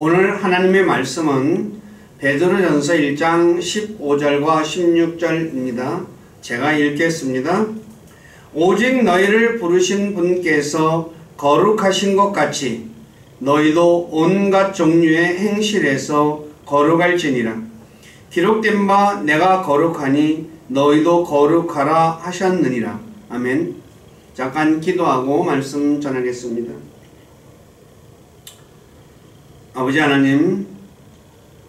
오늘 하나님의 말씀은 베드로전서 1장 15절과 16절입니다. 제가 읽겠습니다. 오직 너희를 부르신 분께서 거룩하신 것 같이 너희도 온갖 종류의 행실에서 거룩할지니라. 기록된 바 내가 거룩하니 너희도 거룩하라 하셨느니라. 아멘. 잠깐 기도하고 말씀 전하겠습니다. 아버지 하나님,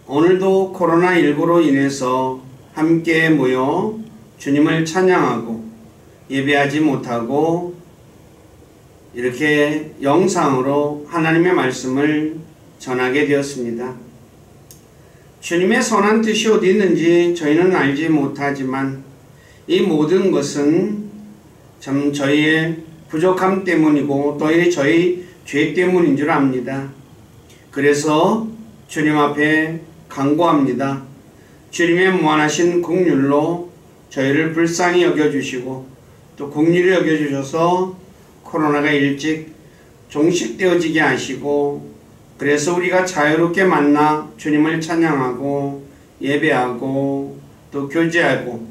오늘도 코로나19로 인해서 함께 모여 주님을 찬양하고 예배하지 못하고 이렇게 영상으로 하나님의 말씀을 전하게 되었습니다. 주님의 선한 뜻이 어디 있는지 저희는 알지 못하지만 이 모든 것은 참 저희의 부족함 때문이고 또 저희 죄 때문인 줄 압니다. 그래서 주님 앞에 간구합니다. 주님의 무한하신 긍휼로 저희를 불쌍히 여겨주시고 또 긍휼히 여겨주셔서 코로나가 일찍 종식되어지게 하시고 그래서 우리가 자유롭게 만나 주님을 찬양하고 예배하고 또 교제하고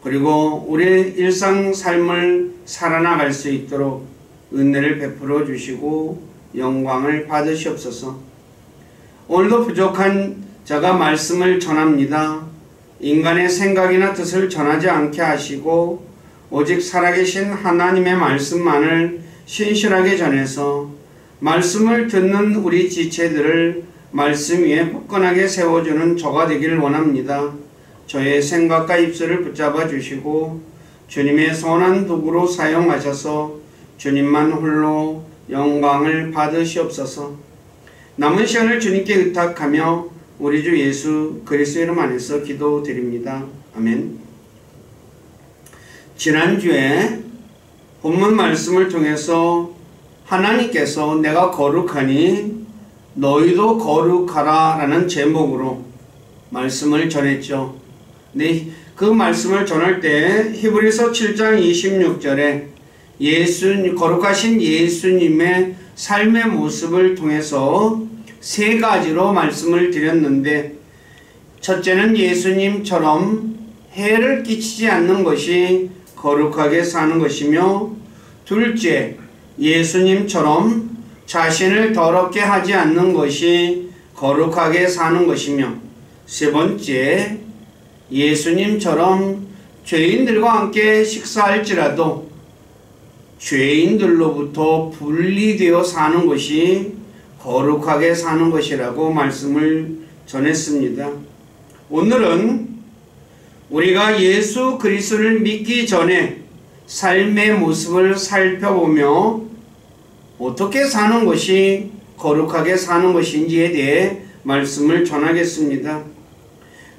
그리고 우리의 일상 삶을 살아나갈 수 있도록 은혜를 베풀어 주시고 영광을 받으시옵소서. 오늘도 부족한 자가 말씀을 전합니다. 인간의 생각이나 뜻을 전하지 않게 하시고 오직 살아계신 하나님의 말씀만을 신실하게 전해서 말씀을 듣는 우리 지체들을 말씀 위에 굳건하게 세워주는 저가 되기를 원합니다. 저의 생각과 입술을 붙잡아 주시고 주님의 선한 도구로 사용하셔서 주님만 홀로 영광을 받으시옵소서. 남은 시간을 주님께 의탁하며 우리 주 예수 그리스도의 이름 안에서 기도드립니다. 아멘. 지난주에 본문 말씀을 통해서 하나님께서 내가 거룩하니 너희도 거룩하라 라는 제목으로 말씀을 전했죠. 네, 그 말씀을 전할 때 히브리서 7장 26절에 거룩하신 예수님의 삶의 모습을 통해서 세 가지로 말씀을 드렸는데, 첫째는 예수님처럼 해를 끼치지 않는 것이 거룩하게 사는 것이며, 둘째, 예수님처럼 자신을 더럽게 하지 않는 것이 거룩하게 사는 것이며, 세 번째, 예수님처럼 죄인들과 함께 식사할지라도 죄인들로부터 분리되어 사는 것이 거룩하게 사는 것이라고 말씀을 전했습니다. 오늘은 우리가 예수 그리스도를 믿기 전에 삶의 모습을 살펴보며 어떻게 사는 것이 거룩하게 사는 것인지에 대해 말씀을 전하겠습니다.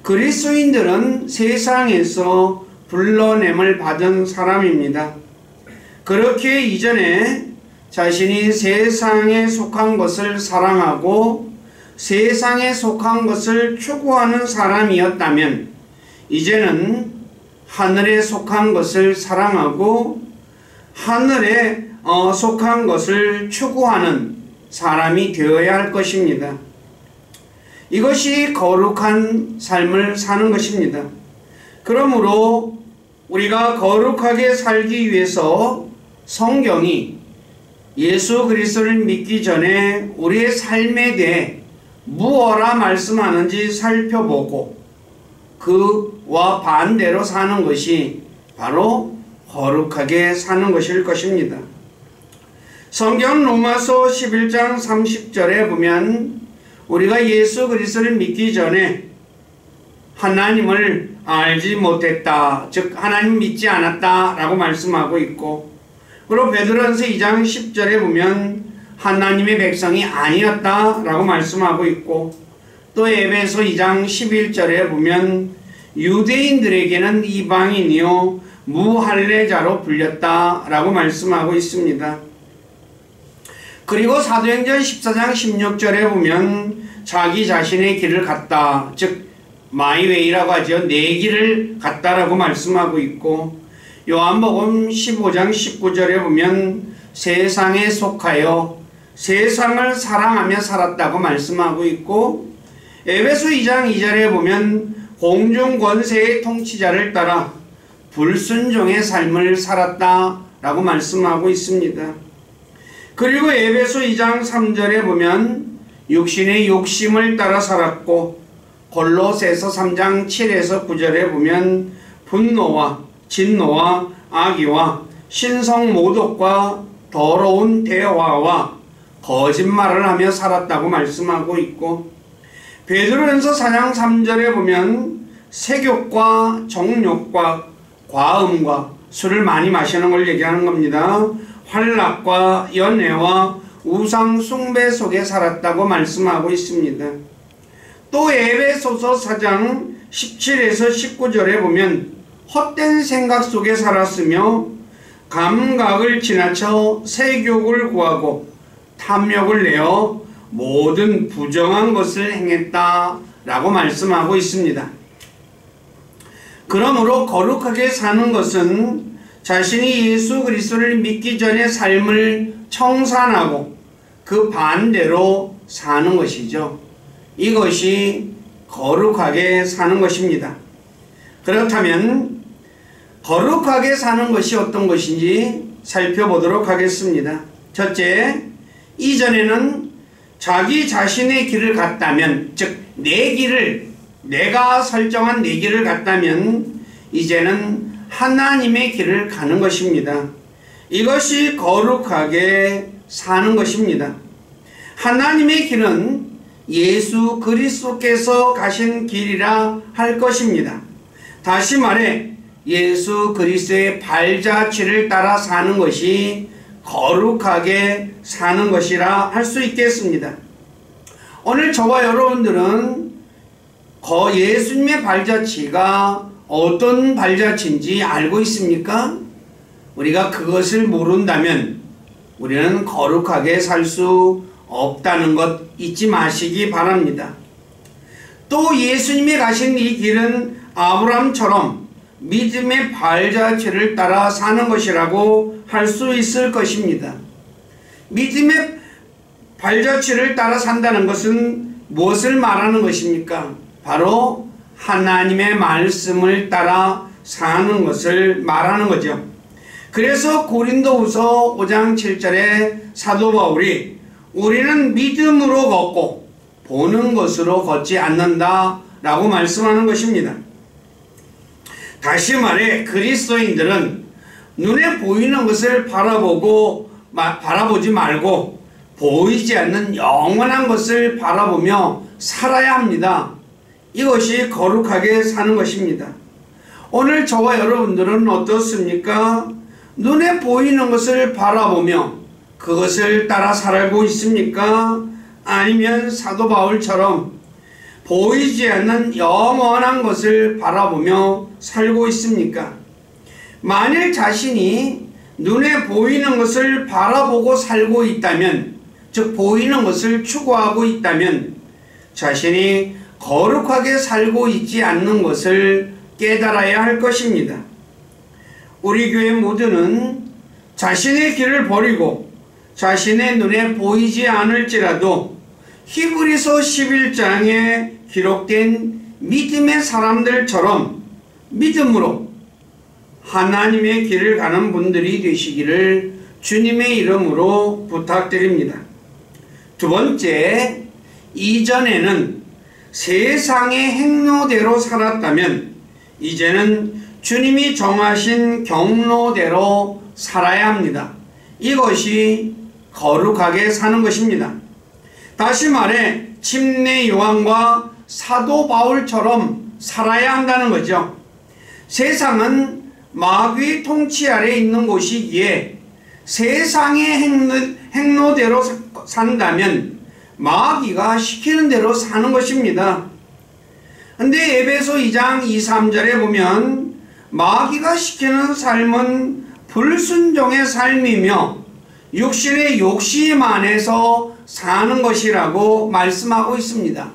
그리스도인들은 세상에서 불러냄을 받은 사람입니다. 그렇게 이전에 자신이 세상에 속한 것을 사랑하고 세상에 속한 것을 추구하는 사람이었다면 이제는 하늘에 속한 것을 사랑하고 하늘에 속한 것을 추구하는 사람이 되어야 할 것입니다. 이것이 거룩한 삶을 사는 것입니다. 그러므로 우리가 거룩하게 살기 위해서 성경이 예수 그리스도를 믿기 전에 우리의 삶에 대해 무엇라 말씀하는지 살펴보고 그와 반대로 사는 것이 바로 거룩하게 사는 것일 것입니다. 성경 로마서 11장 30절에 보면 우리가 예수 그리스도를 믿기 전에 하나님을 알지 못했다, 즉 하나님 믿지 않았다 라고 말씀하고 있고, 그리고 베드로전서 2장 10절에 보면 하나님의 백성이 아니었다 라고 말씀하고 있고, 또 에베소 2장 11절에 보면 유대인들에게는 이방인이요 무할례자로 불렸다 라고 말씀하고 있습니다. 그리고 사도행전 14장 16절에 보면 자기 자신의 길을 갔다, 즉 마이웨이라고 하죠. 내 길을 갔다라고 말씀하고 있고, 요한복음 15장 19절에 보면 세상에 속하여 세상을 사랑하며 살았다고 말씀하고 있고, 에베소 2장 2절에 보면 공중 권세의 통치자를 따라 불순종의 삶을 살았다라고 말씀하고 있습니다. 그리고 에베소 2장 3절에 보면 육신의 욕심을 따라 살았고, 골로새서 3장 7에서 9절에 보면 분노와 진노와 악의와 신성 모독과 더러운 대화와 거짓말을 하며 살았다고 말씀하고 있고, 베드로전서 4장 3절에 보면 색욕과 정욕과 과음과 술을 많이 마시는 걸 얘기하는 겁니다. 환락과 연애와 우상 숭배 속에 살았다고 말씀하고 있습니다. 또 에베소서 4장 17에서 19절에 보면 헛된 생각 속에 살았으며 감각을 지나쳐 색욕을 구하고 탐욕을 내어 모든 부정한 것을 행했다라고 말씀하고 있습니다. 그러므로 거룩하게 사는 것은 자신이 예수 그리스도를 믿기 전의 삶을 청산하고 그 반대로 사는 것이죠. 이것이 거룩하게 사는 것입니다. 그렇다면 거룩하게 사는 것이 어떤 것인지 살펴보도록 하겠습니다. 첫째, 이전에는 자기 자신의 길을 갔다면, 즉 내 길을, 내가 설정한 내 길을 갔다면 이제는 하나님의 길을 가는 것입니다. 이것이 거룩하게 사는 것입니다. 하나님의 길은 예수 그리스도께서 가신 길이라 할 것입니다. 다시 말해 예수 그리스도의 발자취를 따라 사는 것이 거룩하게 사는 것이라 할 수 있겠습니다. 오늘 저와 여러분들은 예수님의 발자취가 어떤 발자취인지 알고 있습니까? 우리가 그것을 모른다면 우리는 거룩하게 살 수 없다는 것 잊지 마시기 바랍니다. 또 예수님이 가신 이 길은 아브라함처럼 믿음의 발자취를 따라 사는 것이라고 할 수 있을 것입니다. 믿음의 발자취를 따라 산다는 것은 무엇을 말하는 것입니까? 바로 하나님의 말씀을 따라 사는 것을 말하는 거죠. 그래서 고린도후서 5장 7절에 사도 바울이 우리는 믿음으로 걷고 보는 것으로 걷지 않는다 라고 말씀하는 것입니다. 다시 말해 그리스도인들은 눈에 보이는 것을 바라보지 말고 보이지 않는 영원한 것을 바라보며 살아야 합니다. 이것이 거룩하게 사는 것입니다. 오늘 저와 여러분들은 어떻습니까? 눈에 보이는 것을 바라보며 그것을 따라 살고 있습니까? 아니면 사도 바울처럼 보이지 않는 영원한 것을 바라보며 살고 있습니까? 만일 자신이 눈에 보이는 것을 바라보고 살고 있다면, 즉 보이는 것을 추구하고 있다면 자신이 거룩하게 살고 있지 않는 것을 깨달아야 할 것입니다. 우리 교회 모두는 자신의 길을 버리고 자신의 눈에 보이지 않을지라도 히브리서 11장에 기록된 믿음의 사람들처럼 믿음으로 하나님의 길을 가는 분들이 되시기를 주님의 이름으로 부탁드립니다. 두 번째, 이전에는 세상의 행로대로 살았다면 이제는 주님이 정하신 경로대로 살아야 합니다. 이것이 거룩하게 사는 것입니다. 다시 말해 침례 요한과 사도 바울처럼 살아야 한다는 거죠. 세상은 마귀의 통치 아래 있는 곳이기에 세상의 행로대로 산다면 마귀가 시키는 대로 사는 것입니다. 근데 에베소 2장 2, 3절에 보면 마귀가 시키는 삶은 불순종의 삶이며 육신의 욕심 안에서 사는 것이라고 말씀하고 있습니다.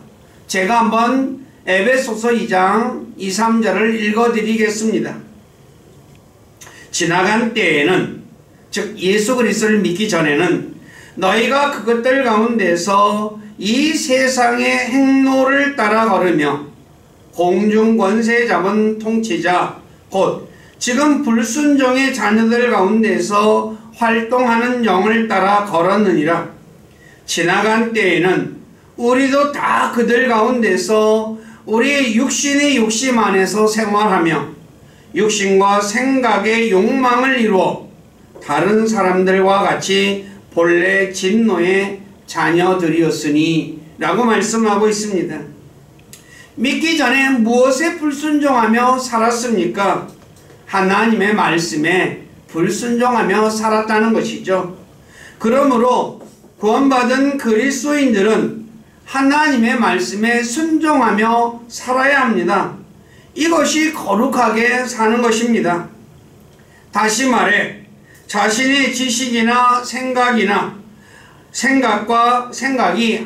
제가 한번 에베소서 2장 2, 3절을 읽어드리겠습니다. 지나간 때에는, 즉 예수 그리스도를 믿기 전에는 너희가 그것들 가운데서 이 세상의 행로를 따라 걸으며 공중 권세 잡은 통치자 곧 지금 불순종의 자녀들 가운데서 활동하는 영을 따라 걸었느니라. 지나간 때에는 우리도 다 그들 가운데서 우리의 육신의 욕심 안에서 생활하며 육신과 생각의 욕망을 이루어 다른 사람들과 같이 본래 진노의 자녀들이었으니 라고 말씀하고 있습니다. 믿기 전에 무엇에 불순종하며 살았습니까? 하나님의 말씀에 불순종하며 살았다는 것이죠. 그러므로 구원받은 그리스도인들은 하나님의 말씀에 순종하며 살아야 합니다. 이것이 거룩하게 사는 것입니다. 다시 말해 자신의 지식이나 생각이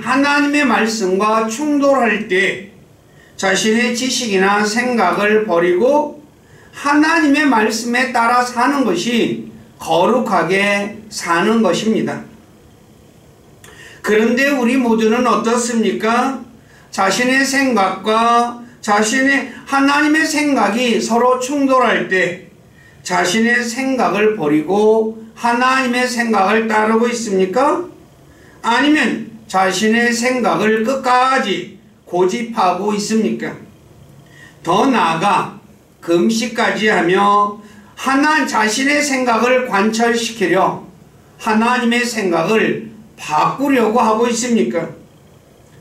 하나님의 말씀과 충돌할 때 자신의 지식이나 생각을 버리고 하나님의 말씀에 따라 사는 것이 거룩하게 사는 것입니다. 그런데 우리 모두는 어떻습니까? 자신의 생각과 하나님의 생각이 서로 충돌할 때 자신의 생각을 버리고 하나님의 생각을 따르고 있습니까? 아니면 자신의 생각을 끝까지 고집하고 있습니까? 더 나아가 금식까지 하며 자신의 생각을 관철시키려 하나님의 생각을 바꾸려고 하고 있습니까?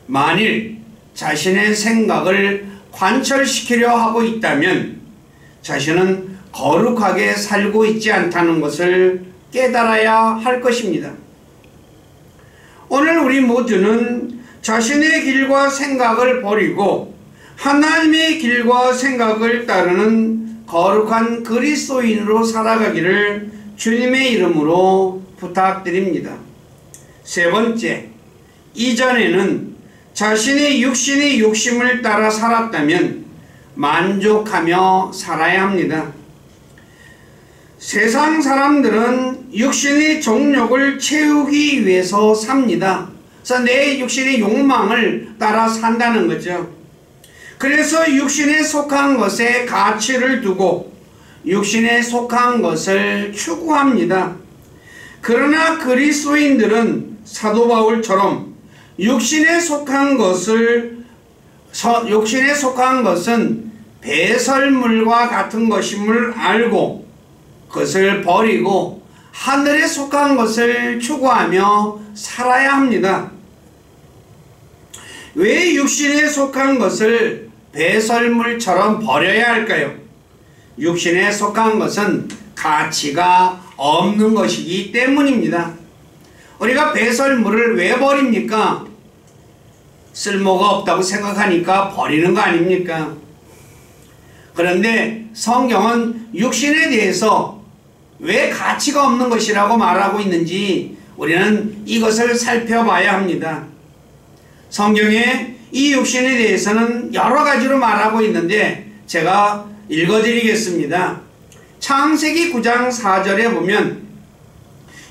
만일 자신의 생각을 관철시키려 하고 있다면 자신은 거룩하게 살고 있지 않다는 것을 깨달아야 할 것입니다. 오늘 우리 모두는 자신의 길과 생각을 버리고 하나님의 길과 생각을 따르는 거룩한 그리스도인으로 살아가기를 주님의 이름으로 부탁드립니다. 세 번째, 이전에는 자신의 육신의 욕심을 따라 살았다면 만족하며 살아야 합니다. 세상 사람들은 육신의 정욕을 채우기 위해서 삽니다. 그래서 내 육신의 욕망을 따라 산다는 거죠. 그래서 육신에 속한 것에 가치를 두고 육신에 속한 것을 추구합니다. 그러나 그리스도인들은 사도 바울처럼 육신에 속한 것은 배설물과 같은 것임을 알고 그것을 버리고 하늘에 속한 것을 추구하며 살아야 합니다. 왜 육신에 속한 것을 배설물처럼 버려야 할까요? 육신에 속한 것은 가치가 없는 것이기 때문입니다. 우리가 배설물을 왜 버립니까? 쓸모가 없다고 생각하니까 버리는 거 아닙니까? 그런데 성경은 육신에 대해서 왜 가치가 없는 것이라고 말하고 있는지 우리는 이것을 살펴봐야 합니다. 성경에 이 육신에 대해서는 여러 가지로 말하고 있는데 제가 읽어드리겠습니다. 창세기 9장 4절에 보면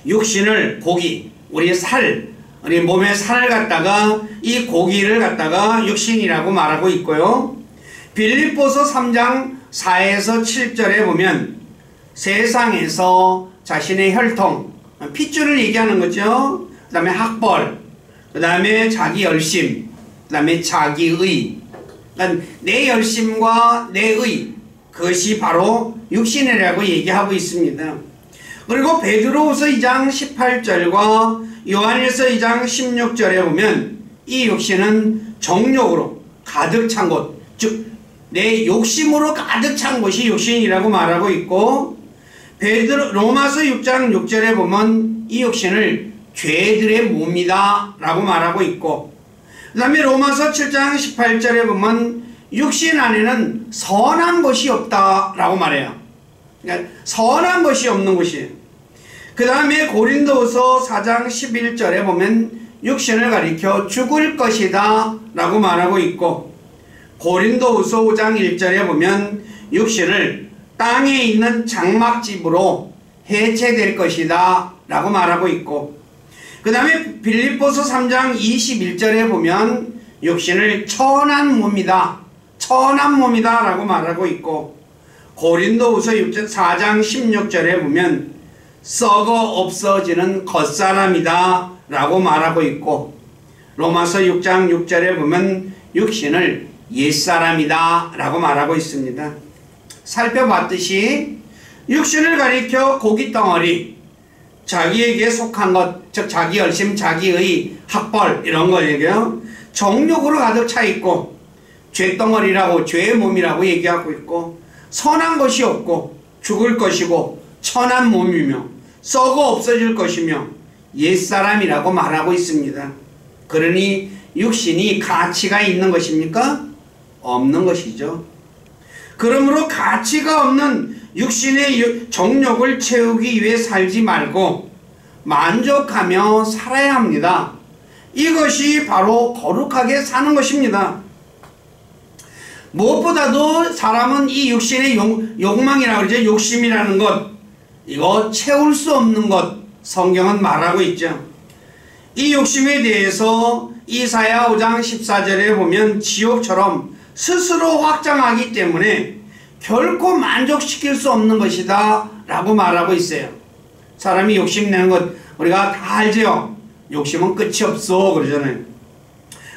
육신을 고기, 우리 몸의 살을 갖다가 이 고기를 갖다가 육신이라고 말하고 있고요. 빌립보서 3장 4에서 7절에 보면 세상에서 자신의 혈통, 핏줄을 얘기하는 거죠. 그 다음에 학벌, 그 다음에 자기 열심, 그 다음에 자기의, 그러니까 내 열심과 내 의, 그것이 바로 육신이라고 얘기하고 있습니다. 그리고 베드로후서 2장 18절과 요한일서 2장 16절에 보면 이 육신은 정욕으로 가득 찬 곳, 즉 내 욕심으로 가득 찬 곳이 육신이라고 말하고 있고, 로마서 6장 6절에 보면 이 육신을 죄들의 몸이다 라고 말하고 있고, 그 다음에 로마서 7장 18절에 보면 육신 안에는 선한 것이 없다 라고 말해요. 그러니까 선한 것이 없는 것이에요. 그 다음에 고린도후서 4장 11절에 보면 육신을 가리켜 죽을 것이다 라고 말하고 있고, 고린도후서 5장 1절에 보면 육신을 땅에 있는 장막집으로 해체될 것이다 라고 말하고 있고, 그 다음에 빌립보서 3장 21절에 보면 육신을 천한 몸이다, 천한 몸이다 라고 말하고 있고, 고린도후서 4장 16절에 보면 썩어 없어지는 겉사람이다 라고 말하고 있고, 로마서 6장 6절에 보면 육신을 옛사람이다 라고 말하고 있습니다. 살펴봤듯이 육신을 가리켜 고깃덩어리, 자기에게 속한 것, 즉 자기 열심, 자기의 학벌 이런 거 얘기해요. 정욕으로 가득 차 있고, 죄덩어리라고, 죄의 몸이라고 얘기하고 있고, 선한 것이 없고 죽을 것이고 천한 몸이며 썩어 없어질 것이며 옛사람이라고 말하고 있습니다. 그러니 육신이 가치가 있는 것입니까? 없는 것이죠. 그러므로 가치가 없는 육신의 정욕을 채우기 위해 살지 말고 만족하며 살아야 합니다. 이것이 바로 거룩하게 사는 것입니다. 무엇보다도 사람은 이 육신의 욕망이라고 그러죠. 욕심이라는 것, 이거 채울 수 없는 것, 성경은 말하고 있죠. 이 욕심에 대해서 이사야 5장 14절에 보면 지옥처럼 스스로 확장하기 때문에 결코 만족시킬 수 없는 것이다 라고 말하고 있어요. 사람이 욕심내는 것 우리가 다 알죠. 욕심은 끝이 없어 그러잖아요.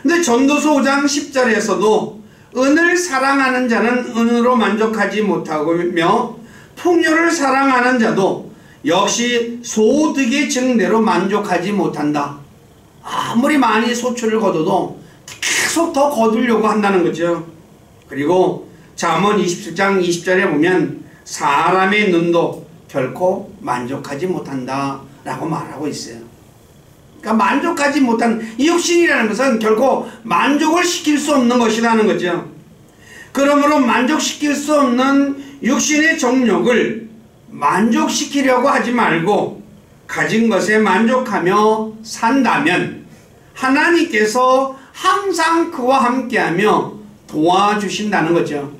근데 전도서 5장 10절에서도 은을 사랑하는 자는 은으로 만족하지 못하며 풍요를 사랑하는 자도 역시 소득의 증대로 만족하지 못한다. 아무리 많이 소출을 거둬도 계속 더 거두려고 한다는 거죠. 그리고 잠언 27장 20절에 보면 사람의 눈도 결코 만족하지 못한다 라고 말하고 있어요. 그러니까 만족하지 못한 이 육신이라는 것은 결코 만족을 시킬 수 없는 것이라는 거죠. 그러므로 만족시킬 수 없는 육신의 정욕을 만족시키려고 하지 말고 가진 것에 만족하며 산다면 하나님께서 항상 그와 함께하며 도와주신다는 거죠.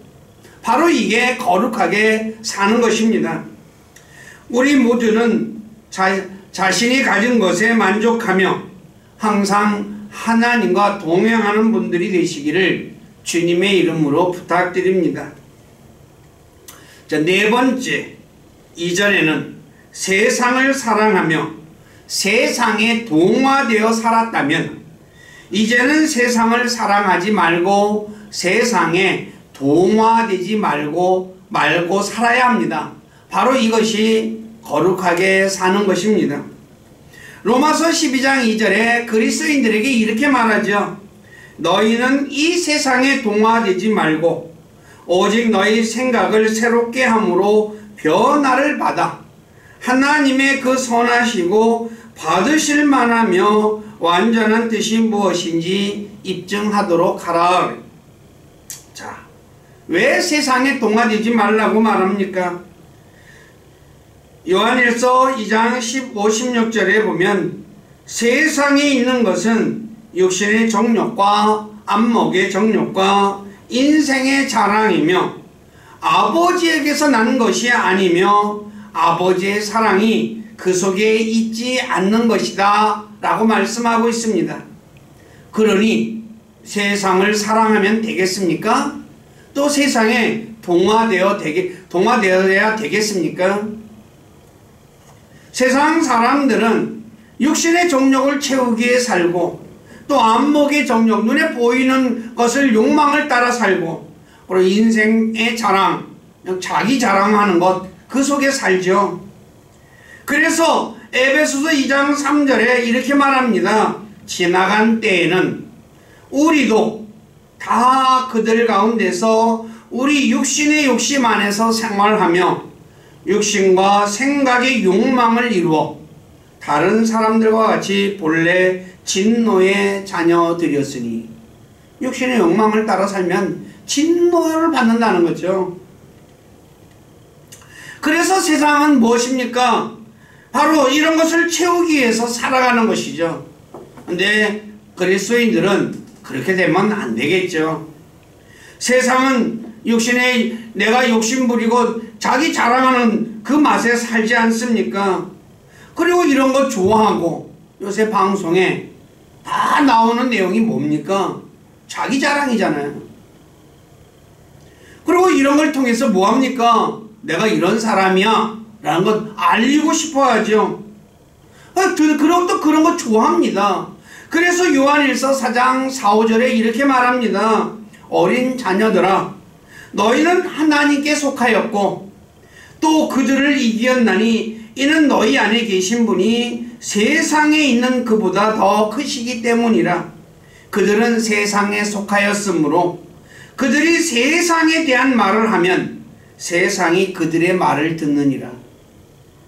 바로 이게 거룩하게 사는 것입니다. 우리 모두는 자신이 가진 것에 만족하며 항상 하나님과 동행하는 분들이 되시기를 주님의 이름으로 부탁드립니다. 자, 네 번째, 2절에는 세상을 사랑하며 세상에 동화되어 살았다면 이제는 세상을 사랑하지 말고 세상에 동화되지 말고 살아야 합니다. 바로 이것이 거룩하게 사는 것입니다. 로마서 12장 2절에 그리스도인들에게 이렇게 말하죠. 너희는 이 세상에 동화되지 말고 오직 너희 생각을 새롭게 함으로 변화를 받아 하나님의 그 선하시고 받으실 만하며 완전한 뜻이 무엇인지 입증하도록 하라. 자, 왜 세상에 동화되지 말라고 말합니까? 요한일서 2장 15, 16절에 보면 세상에 있는 것은 육신의 정욕과 안목의 정욕과 인생의 자랑이며 아버지에게서 난 것이 아니며 아버지의 사랑이 그 속에 있지 않는 것이다 라고 말씀하고 있습니다. 그러니 세상을 사랑하면 되겠습니까? 또 세상에 동화되어야 되겠습니까? 세상 사람들은 육신의 정욕을 채우기 위해 살고 또 안목의 정욕, 눈에 보이는 것을 욕망을 따라 살고 그리고 인생의 자랑, 자기 자랑하는 것, 그 속에 살죠. 그래서 에베소서 2장 3절에 이렇게 말합니다. 지나간 때에는 우리도 다 그들 가운데서 우리 육신의 욕심 안에서 생활하며 육신과 생각의 욕망을 이루어 다른 사람들과 같이 본래 진노의 자녀들이었으니 육신의 욕망을 따라 살면 진노를 받는다는 거죠. 그래서 세상은 무엇입니까? 바로 이런 것을 채우기 위해서 살아가는 것이죠. 근데 그리스도인들은 그렇게 되면 안 되겠죠. 세상은 육신에 내가 욕심 부리고 자기 자랑하는 그 맛에 살지 않습니까? 그리고 이런 거 좋아하고 요새 방송에 다 나오는 내용이 뭡니까? 자기 자랑이잖아요. 그리고 이런 걸 통해서 뭐합니까? 내가 이런 사람이야 라는 것 알리고 싶어 하죠. 또 그런 거 좋아합니다. 그래서 요한일서 4장 4, 5절에 이렇게 말합니다. 어린 자녀들아, 너희는 하나님께 속하였고 또 그들을 이기었나니 이는 너희 안에 계신 분이 세상에 있는 그보다 더 크시기 때문이라. 그들은 세상에 속하였으므로 그들이 세상에 대한 말을 하면 세상이 그들의 말을 듣느니라.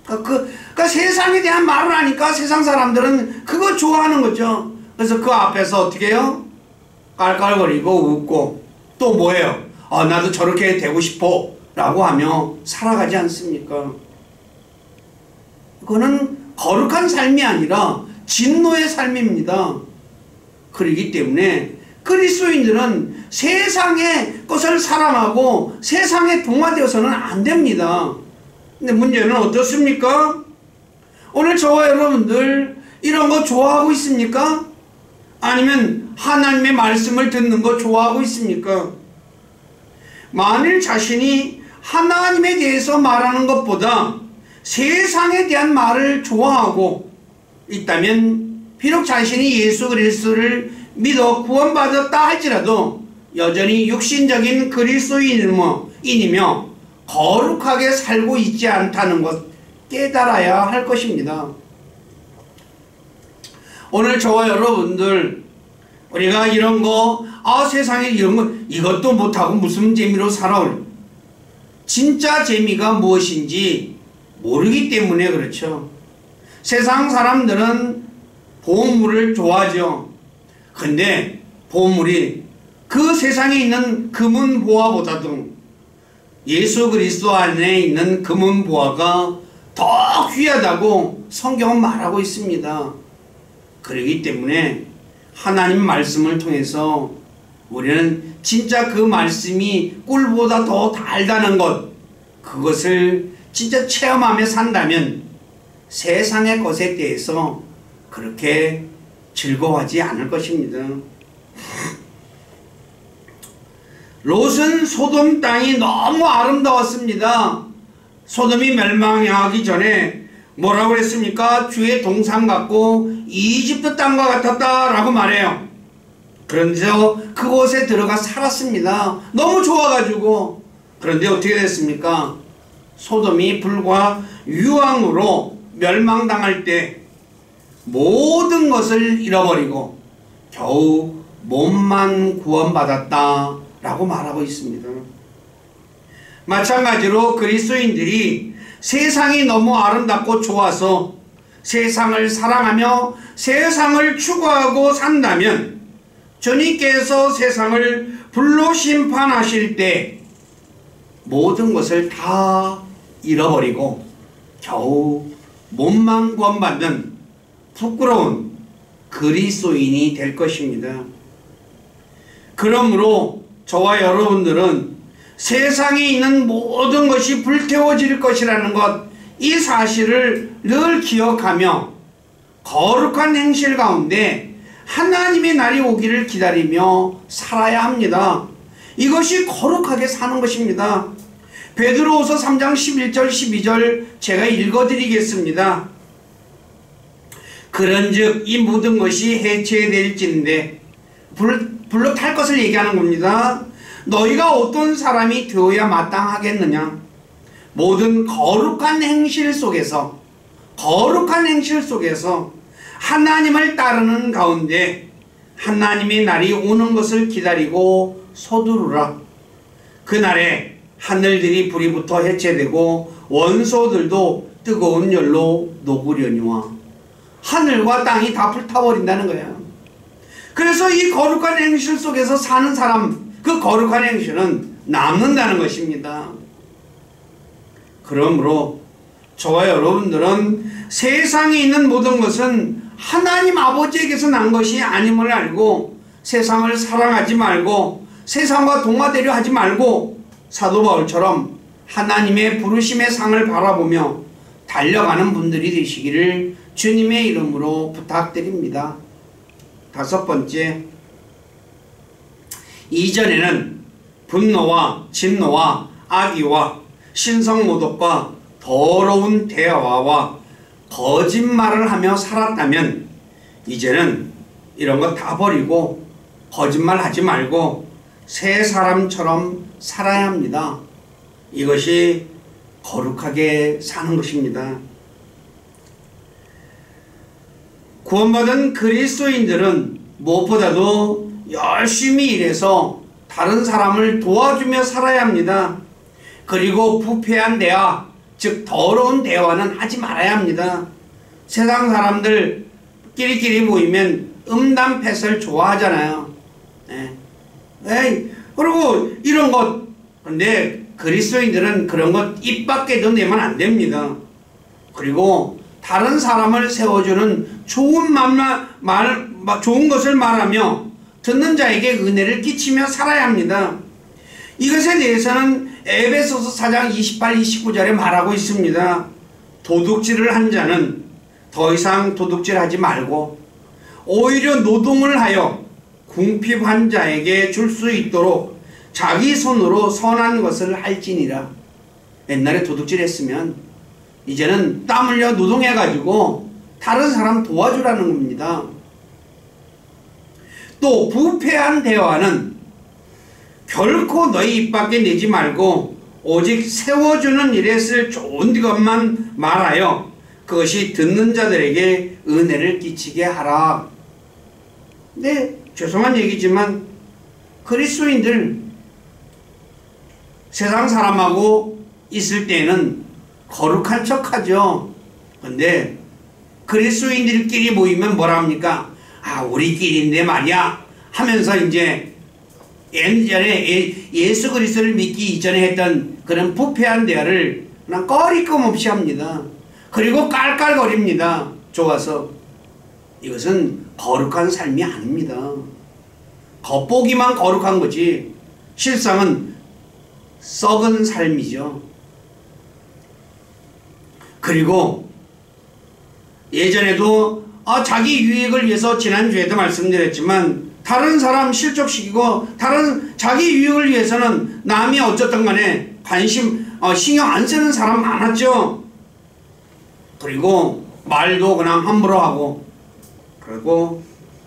그러니까 세상에 대한 말을 하니까 세상 사람들은 그거 좋아하는 거죠. 그래서 그 앞에서 어떻게 해요? 깔깔거리고 웃고 또 뭐예요? 나도 저렇게 되고 싶어 라고 하며 살아가지 않습니까? 그거는 거룩한 삶이 아니라 진노의 삶입니다. 그렇기 때문에 그리스도인들은 세상의 것을 사랑하고 세상에 동화되어서는 안 됩니다. 근데 문제는 어떻습니까? 오늘 저와 여러분들 이런 거 좋아하고 있습니까? 아니면 하나님의 말씀을 듣는 거 좋아하고 있습니까? 만일 자신이 하나님에 대해서 말하는 것보다 세상에 대한 말을 좋아하고 있다면 비록 자신이 예수 그리스도를 믿어 구원받았다 할지라도 여전히 육신적인 그리스도인이며 거룩하게 살고 있지 않다는 것 깨달아야 할 것입니다. 오늘 저와 여러분들 우리가 이런 거 세상에 이런 거 이것도 못하고 무슨 재미로 살아올 진짜 재미가 무엇인지 모르기 때문에 그렇죠. 세상 사람들은 보물을 좋아하죠. 근데 보물이 그 세상에 있는 금은 보화보다도 예수 그리스도 안에 있는 금은 보화가 더 귀하다고 성경은 말하고 있습니다. 그렇기 때문에 하나님 말씀을 통해서 우리는 진짜 그 말씀이 꿀보다 더 달다는 것, 그것을 진짜 체험하며 산다면 세상의 것에 대해서 그렇게 즐거워하지 않을 것입니다. 롯은 소돔 땅이 너무 아름다웠습니다. 소돔이 멸망하기 전에 뭐라고 그랬습니까? 주의 동상 같고 이집트 땅과 같았다 라고 말해요. 그런데서 그곳에 들어가 살았습니다. 너무 좋아가지고. 그런데 어떻게 됐습니까? 소돔이 불과 유황으로 멸망당할 때 모든 것을 잃어버리고 겨우 몸만 구원받았다 라고 말하고 있습니다. 마찬가지로 그리스도인들이 세상이 너무 아름답고 좋아서 세상을 사랑하며 세상을 추구하고 산다면 주님께서 세상을 불로 심판하실 때 모든 것을 다 잃어버리고 겨우 몸만 구원받는 부끄러운 그리스도인이 될 것입니다. 그러므로 저와 여러분들은 세상에 있는 모든 것이 불태워질 것이라는 것, 이 사실을 늘 기억하며 거룩한 행실 가운데 하나님의 날이 오기를 기다리며 살아야 합니다. 이것이 거룩하게 사는 것입니다. 베드로후서 3장 11절 12절 제가 읽어드리겠습니다. 그런즉 이 모든 것이 해체될진데 불로 탈 것을 얘기하는 겁니다. 너희가 어떤 사람이 되어야 마땅하겠느냐? 모든 거룩한 행실 속에서 하나님을 따르는 가운데 하나님의 날이 오는 것을 기다리고 서두르라. 그날에 하늘들이 불이 붙어 해체되고 원소들도 뜨거운 열로 녹으려니와. 하늘과 땅이 다 불타버린다는 거예요. 그래서 이 거룩한 행실 속에서 사는 사람, 그 거룩한 행실은 남는다는 것입니다. 그러므로 저와 여러분들은 세상에 있는 모든 것은 하나님 아버지에게서 난 것이 아님을 알고 세상을 사랑하지 말고 세상과 동화되려 하지 말고 사도 바울처럼 하나님의 부르심의 상을 바라보며 달려가는 분들이 되시기를 주님의 이름으로 부탁드립니다. 다섯 번째, 이전에는 분노와 진노와 악의와 신성모독과 더러운 대화와 거짓말을 하며 살았다면 이제는 이런 거 다 버리고 거짓말 하지 말고 새 사람처럼 살아야 합니다. 이것이 거룩하게 사는 것입니다. 구원받은 그리스도인들은 무엇보다도 열심히 일해서 다른 사람을 도와주며 살아야 합니다. 그리고 부패한 대화, 즉 더러운 대화는 하지 말아야 합니다. 세상 사람들 끼리끼리 모이면 음담패설 좋아하잖아요. 그리고 이런 것, 근데 그리스도인들은 그런 것 입 밖에도 내면 안 됩니다. 그리고 다른 사람을 세워주는 좋은 좋은 것을 말하며 듣는 자에게 은혜를 끼치며 살아야 합니다. 이것에 대해서는 에베소서 4장 28, 29절에 말하고 있습니다. 도둑질을 한 자는 더 이상 도둑질하지 말고 오히려 노동을 하여 궁핍한 자에게 줄 수 있도록 자기 손으로 선한 것을 할지니라. 옛날에 도둑질했으면 이제는 땀 흘려 노동해가지고 다른 사람 도와주라는 겁니다. 또 부패한 대화는 결코 너희 입 밖에 내지 말고 오직 세워주는 일에 쓸 좋은 것만 말하여 그것이 듣는 자들에게 은혜를 끼치게 하라. 네, 죄송한 얘기지만 그리스도인들 세상 사람하고 있을 때는 거룩한 척하죠. 근데 그리스도인들끼리 모이면 뭐라 합니까? 아, 우리끼리인데 말이야 하면서 이제 예전에 예수 그리스도를 믿기 이전에 했던 그런 부패한 대화를 그냥 꺼리낌 없이 합니다. 그리고 깔깔거립니다. 좋아서. 이것은 거룩한 삶이 아닙니다. 겉보기만 거룩한 거지 실상은 썩은 삶이죠. 그리고 예전에도 자기 유익을 위해서 지난주에도 말씀드렸지만 다른 사람 실족시키고 자기 유익을 위해서는 남이 어쨌든 간에 신경 안 쓰는 사람 많았죠. 그리고 말도 그냥 함부로 하고 그리고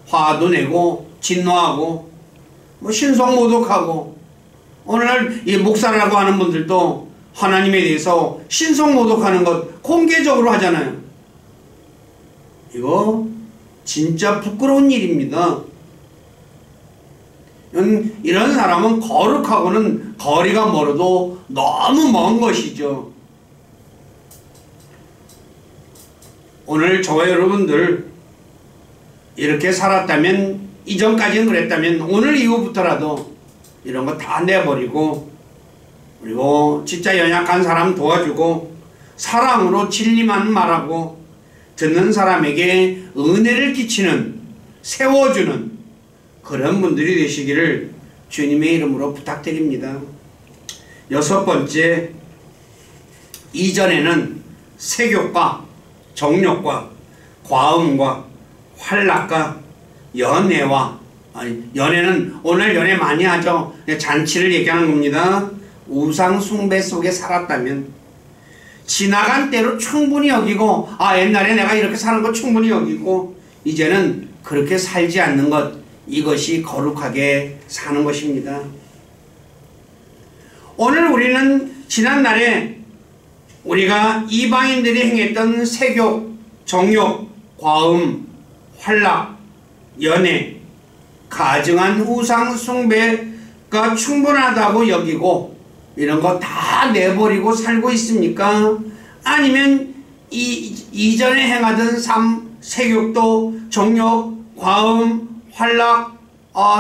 화도 내고 진노하고 신성모독하고 오늘날 이 목사라고 하는 분들도 하나님에 대해서 신성모독하는 것 공개적으로 하잖아요. 이거 진짜 부끄러운 일입니다. 이런 사람은 거룩하고는 거리가 멀어도 너무 먼 것이죠. 오늘 저와 여러분들 이렇게 살았다면, 이전까지는 그랬다면 오늘 이후부터라도 이런 거 다 내버리고, 그리고 진짜 연약한 사람 도와주고 사랑으로 진리만 말하고 듣는 사람에게 은혜를 끼치는, 세워주는 그런 분들이 되시기를 주님의 이름으로 부탁드립니다. 여섯 번째, 이전에는 세욕과 정욕과 과음과 활락과 연애와, 연애는 오늘 연애 많이 하죠. 잔치를 얘기하는 겁니다. 우상 숭배 속에 살았다면 지나간 때로 충분히 여기고, 옛날에 내가 이렇게 사는 거 충분히 여기고, 이제는 그렇게 살지 않는 것, 이것이 거룩하게 사는 것입니다. 오늘 우리는 지난날에 우리가 이방인들이 행했던 세욕, 정욕, 과음, 활락, 연애, 가증한 우상 숭배가 충분하다고 여기고 이런 거 다 내버리고 살고 있습니까? 아니면 이전에 행하던 삶, 세욕도, 정욕, 과음, 활락,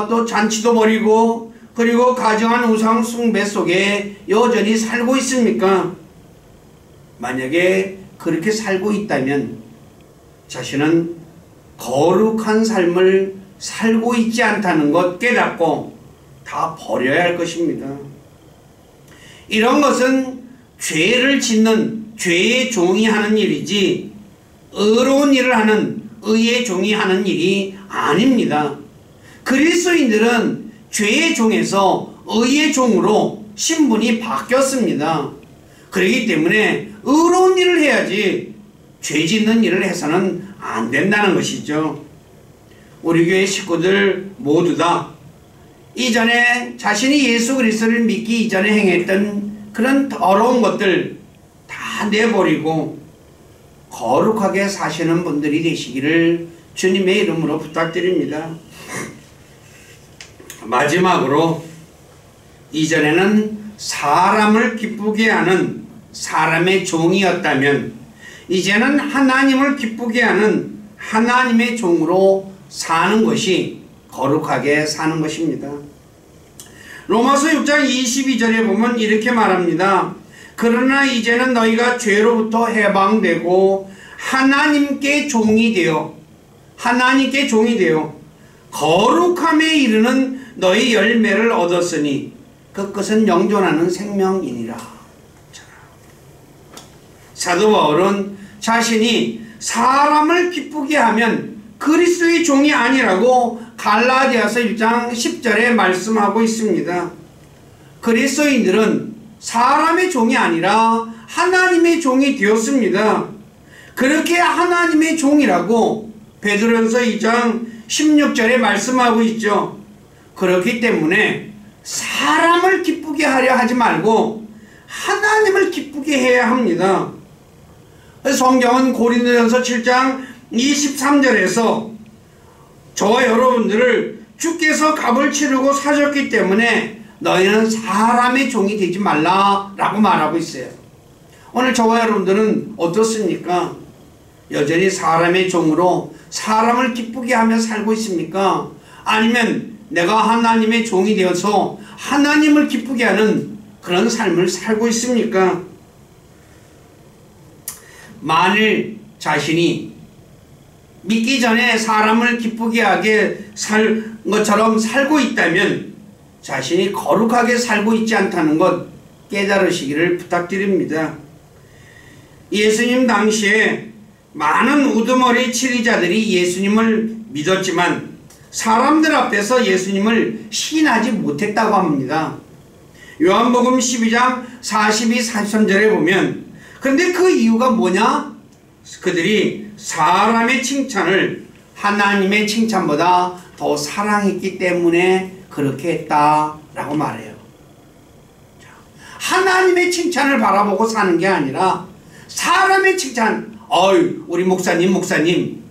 또 잔치도 버리고 그리고 가증한 우상 숭배 속에 여전히 살고 있습니까? 만약에 그렇게 살고 있다면 자신은 거룩한 삶을 살고 있지 않다는 것 깨닫고 다 버려야 할 것입니다. 이런 것은 죄를 짓는 죄의 종이 하는 일이지 의로운 일을 하는 의의 종이 하는 일이 아닙니다. 그리스도인들은 죄의 종에서 의의 종으로 신분이 바뀌었습니다. 그렇기 때문에 의로운 일을 해야지 죄 짓는 일을 해서는 안 된다는 것이죠. 우리 교회 식구들 모두 다 이전에 자신이 예수 그리스도를 믿기 이전에 행했던 그런 더러운 것들 다 내버리고 거룩하게 사시는 분들이 되시기를 주님의 이름으로 부탁드립니다. 마지막으로 이전에는 사람을 기쁘게 하는 사람의 종이었다면 이제는 하나님을 기쁘게 하는 하나님의 종으로 사는 것이 거룩하게 사는 것입니다. 로마서 6장 22절에 보면 이렇게 말합니다. 그러나 이제는 너희가 죄로부터 해방되고 하나님께 종이 되어 거룩함에 이르는 너희 열매를 얻었으니 그것은 영존하는 생명이니라. 사도 바울은 자신이 사람을 기쁘게 하면 그리스도의 종이 아니라고 갈라디아서 1장 10절에 말씀하고 있습니다. 그리스도인들은 사람의 종이 아니라 하나님의 종이 되었습니다. 그렇게 하나님의 종이라고 베드로전서 2장 16절에 말씀하고 있죠. 그렇기 때문에 사람을 기쁘게 하려 하지 말고 하나님을 기쁘게 해야 합니다. 성경은 고린도전서 7장 23절에서 저와 여러분들을 주께서 값을 치르고 사셨기 때문에 너희는 사람의 종이 되지 말라라고 말하고 있어요. 오늘 저와 여러분들은 어떻습니까? 여전히 사람의 종으로 사람을 기쁘게 하며 살고 있습니까? 아니면 내가 하나님의 종이 되어서 하나님을 기쁘게 하는 그런 삶을 살고 있습니까? 만일 자신이 믿기 전에 사람을 기쁘게 하게 살 것처럼 살고 있다면 자신이 거룩하게 살고 있지 않다는 것 깨달으시기를 부탁드립니다. 예수님 당시에 많은 우두머리 치리자들이 예수님을 믿었지만 사람들 앞에서 예수님을 시인하지 못했다고 합니다. 요한복음 12장 42, 43절에 보면 그런데 그 이유가 뭐냐? 그들이 사람의 칭찬을 하나님의 칭찬보다 더 사랑했기 때문에 그렇게 했다라고 말해요. 하나님의 칭찬을 바라보고 사는 게 아니라 사람의 칭찬, 우리 목사님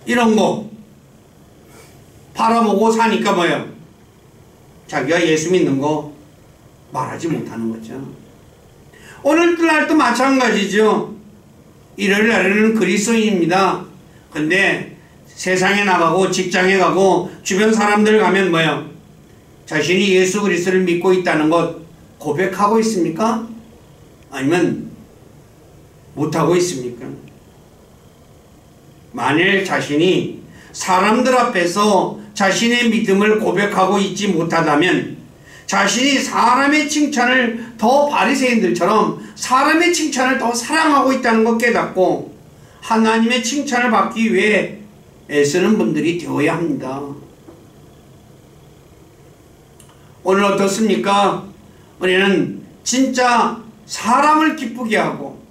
이런 거 바라보고 사니까 뭐예요? 자기가 예수 믿는 거 말하지 못하는 거죠. 오늘날도 마찬가지죠. 일요일 날에는 그리스도인입니다. 근데 세상에 나가고 직장에 가고 주변 사람들 가면 뭐예요? 자신이 예수 그리스도를 믿고 있다는 것 고백하고 있습니까? 아니면 못하고 있습니까? 만일 자신이 사람들 앞에서 자신의 믿음을 고백하고 있지 못하다면 자신이 사람의 칭찬을 더 바리새인들처럼 사람의 칭찬을 더 사랑하고 있다는 것 깨닫고 하나님의 칭찬을 받기 위해 애쓰는 분들이 되어야 합니다. 오늘 어떻습니까? 우리는 진짜 사람을 기쁘게 하고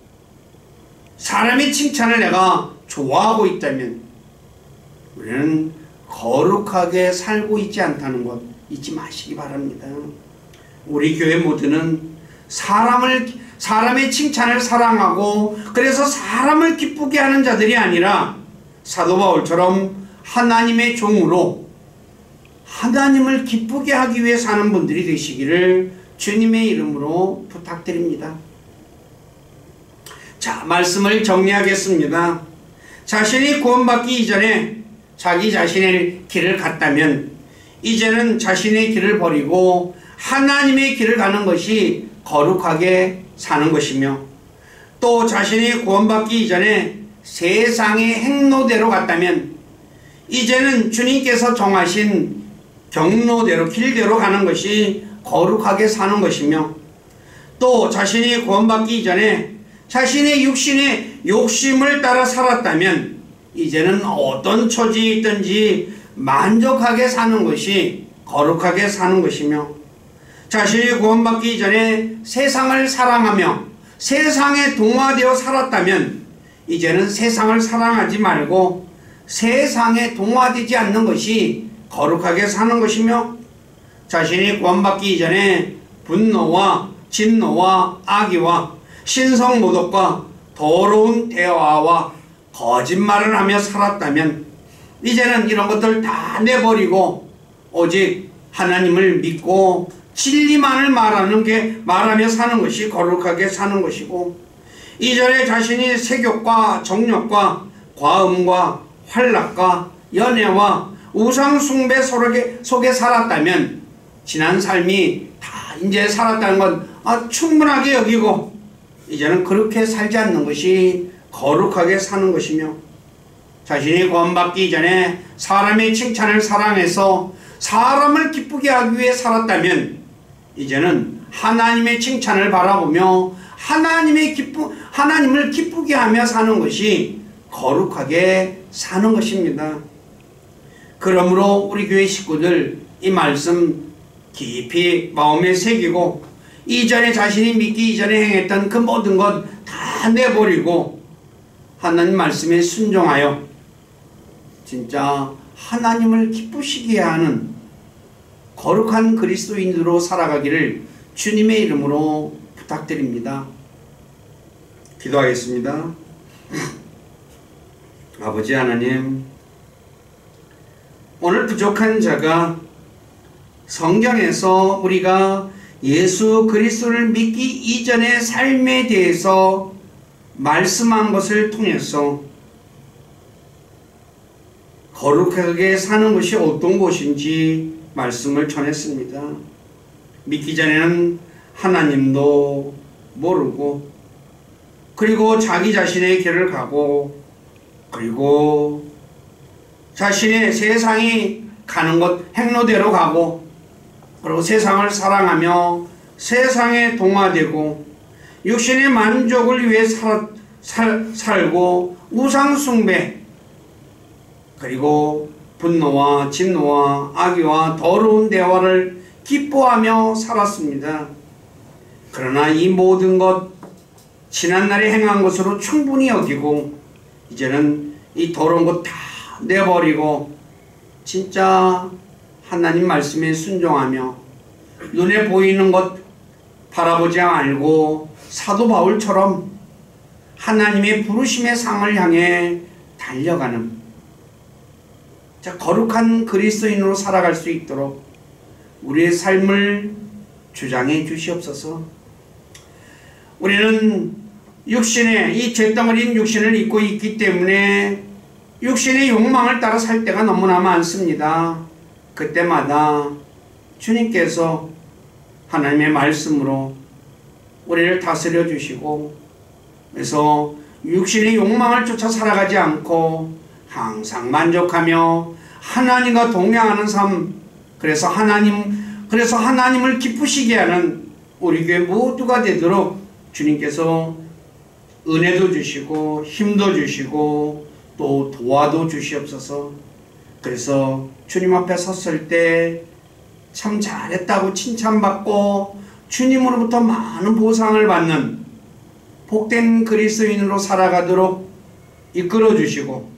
사람의 칭찬을 내가 좋아하고 있다면 우리는 거룩하게 살고 있지 않다는 것 잊지 마시기 바랍니다. 우리 교회 모두는 사람의 칭찬을 사랑하고 그래서 사람을 기쁘게 하는 자들이 아니라 사도 바울처럼 하나님의 종으로 하나님을 기쁘게 하기 위해 사는 분들이 되시기를 주님의 이름으로 부탁드립니다. 자, 말씀을 정리하겠습니다. 자신이 구원받기 이전에 자기 자신의 길을 갔다면 이제는 자신의 길을 버리고 하나님의 길을 가는 것이 거룩하게 사는 것이며 또 자신이 구원받기 이전에 세상의 행로대로 갔다면 이제는 주님께서 정하신 경로대로 길대로 가는 것이 거룩하게 사는 것이며 또 자신이 구원받기 이전에 자신의 육신의 욕심을 따라 살았다면 이제는 어떤 처지에 있든지 만족하게 사는 것이 거룩하게 사는 것이며, 자신이 구원받기 이전에 세상을 사랑하며 세상에 동화되어 살았다면 이제는 세상을 사랑하지 말고 세상에 동화되지 않는 것이 거룩하게 사는 것이며, 자신이 구원받기 이전에 분노와 진노와 악의와 신성모독과 더러운 대화와 거짓말을 하며 살았다면 이제는 이런 것들 다 내버리고 오직 하나님을 믿고 진리만을 말하며 사는 것이 거룩하게 사는 것이고, 이전에 자신이 세욕과 정욕과 과음과 활락과 연애와 우상숭배 속에 살았다면 지난 삶이 다 이제 살았다는 건 충분하게 여기고 이제는 그렇게 살지 않는 것이 거룩하게 사는 것이며, 자신이 구원받기 이전에 사람의 칭찬을 사랑해서 사람을 기쁘게 하기 위해 살았다면 이제는 하나님의 칭찬을 바라보며 하나님을 기쁘게 하며 사는 것이 거룩하게 사는 것입니다. 그러므로 우리 교회 식구들 이 말씀 깊이 마음에 새기고 이전에 자신이 믿기 이전에 행했던 그 모든 것 다 내버리고 하나님 말씀에 순종하여 진짜 하나님을 기쁘시게 하는 거룩한 그리스도인으로 살아가기를 주님의 이름으로 부탁드립니다. 기도하겠습니다. 아버지 하나님, 오늘 부족한 자가 성경에서 우리가 예수 그리스도를 믿기 이전의 삶에 대해서 말씀한 것을 통해서 거룩하게 사는 것이 어떤 것인지 말씀을 전했습니다. 믿기 전에는 하나님도 모르고, 그리고 자기 자신의 길을 가고, 그리고 자신의 세상이 가는 것 행로대로 가고, 그리고 세상을 사랑하며 세상에 동화되고 육신의 만족을 위해 살고 우상숭배, 그리고 분노와 진노와 악의와 더러운 대화를 기뻐하며 살았습니다. 그러나 이 모든 것 지난날에 행한 것으로 충분히 여기고 이제는 이 더러운 것 다 내버리고 진짜 하나님 말씀에 순종하며 눈에 보이는 것 바라보지 말고 사도 바울처럼 하나님의 부르심의 상을 향해 달려가는 거룩한 그리스도인으로 살아갈 수 있도록 우리의 삶을 주장해 주시옵소서. 우리는 육신의 이 죄덩어리인 육신을 입고 있기 때문에 육신의 욕망을 따라 살 때가 너무나 많습니다. 그때마다 주님께서 하나님의 말씀으로 우리를 다스려 주시고, 그래서 육신의 욕망을 쫓아 살아가지 않고 항상 만족하며 하나님과 동행하는 삶, 그래서 하나님을 기쁘시게 하는 우리 교회 모두가 되도록 주님께서 은혜도 주시고 힘도 주시고 또 도와도 주시옵소서. 그래서 주님 앞에 섰을 때 참 잘했다고 칭찬받고 주님으로부터 많은 보상을 받는 복된 그리스도인으로 살아가도록 이끌어 주시고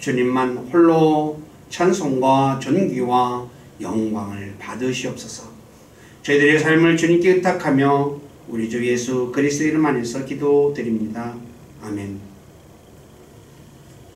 주님만 홀로 찬송과 존귀와 영광을 받으시옵소서. 저희들의 삶을 주님께 의탁하며 우리 주 예수 그리스도 이름 안에서 기도드립니다. 아멘.